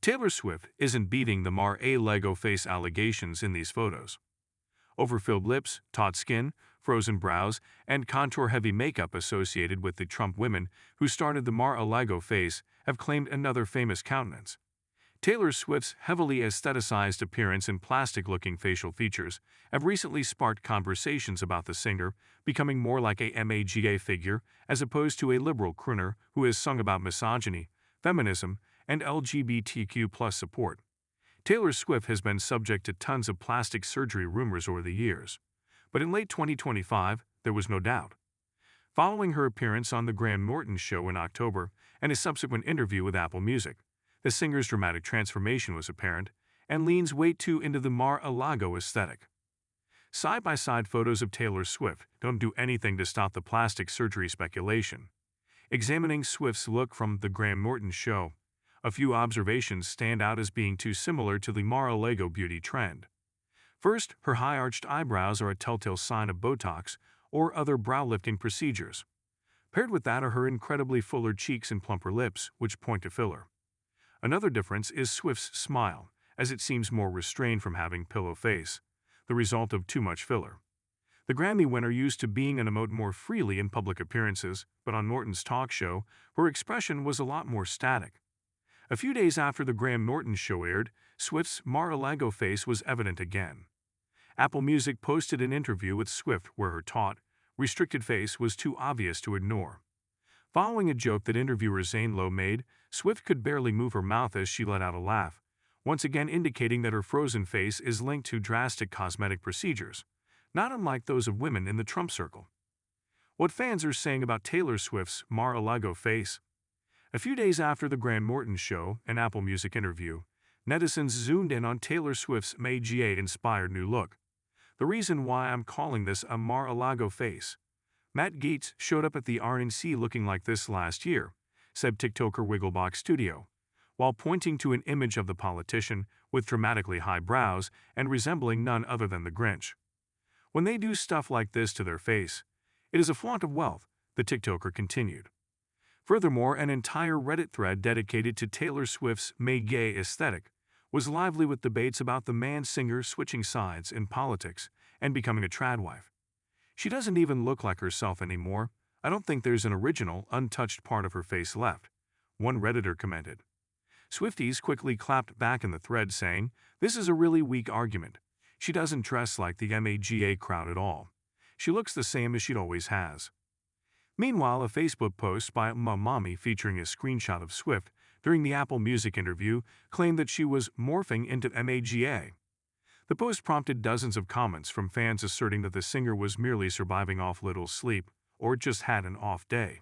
Taylor Swift isn't beating the Mar-A-Lago face allegations in these photos. Overfilled lips, taut skin, frozen brows, and contour-heavy makeup associated with the Trump women who started the Mar-A-Lago face have claimed another famous countenance. Taylor Swift's heavily aestheticized appearance and plastic-looking facial features have recently sparked conversations about the singer becoming more like a MAGA figure as opposed to a liberal crooner who has sung about misogyny, feminism, and LGBTQ+ support. Taylor Swift has been subject to tons of plastic surgery rumors over the years, but in late 2025, there was no doubt. Following her appearance on the Graham Norton Show in October and a subsequent interview with Apple Music, the singer's dramatic transformation was apparent and leans way too into the Mar-A-Lago aesthetic. Side-by-side photos of Taylor Swift don't do anything to stop the plastic surgery speculation. Examining Swift's look from the Graham Norton Show, a few observations stand out as being too similar to the Mar-A-Lago beauty trend. First, her high-arched eyebrows are a telltale sign of Botox or other brow-lifting procedures. Paired with that are her incredibly fuller cheeks and plumper lips, which point to filler. Another difference is Swift's smile, as it seems more restrained from having pillow face, the result of too much filler. The Grammy winner used to being and emote more freely in public appearances, but on Norton's talk show, her expression was a lot more static. A few days after the Graham Norton Show aired, Swift's Mar-A-Lago face was evident again. Apple Music posted an interview with Swift where her taut, restricted face was too obvious to ignore. Following a joke that interviewer Zane Lowe made, Swift could barely move her mouth as she let out a laugh, once again indicating that her frozen face is linked to drastic cosmetic procedures, not unlike those of women in the Trump circle. What fans are saying about Taylor Swift's Mar-A-Lago face? A few days after the Graham Norton Show and Apple Music interview, netizens zoomed in on Taylor Swift's MAGA-inspired new look. The reason why I'm calling this a Mar-A-Lago face. Matt Gaetz showed up at the RNC looking like this last year, said TikToker Wigglebox Studio, while pointing to an image of the politician with dramatically high brows and resembling none other than the Grinch. When they do stuff like this to their face, it is a flaunt of wealth, the TikToker continued. Furthermore, an entire Reddit thread dedicated to Taylor Swift's MAGA aesthetic was lively with debates about the man-singer switching sides in politics and becoming a tradwife. She doesn't even look like herself anymore. I don't think there's an original, untouched part of her face left, one Redditor commented. Swifties quickly clapped back in the thread saying, "This is a really weak argument. She doesn't dress like the MAGA crowd at all. She looks the same as she always has." Meanwhile, a Facebook post by Mommy featuring a screenshot of Swift during the Apple Music interview claimed that she was morphing into MAGA. The post prompted dozens of comments from fans asserting that the singer was merely surviving off little sleep or just had an off day.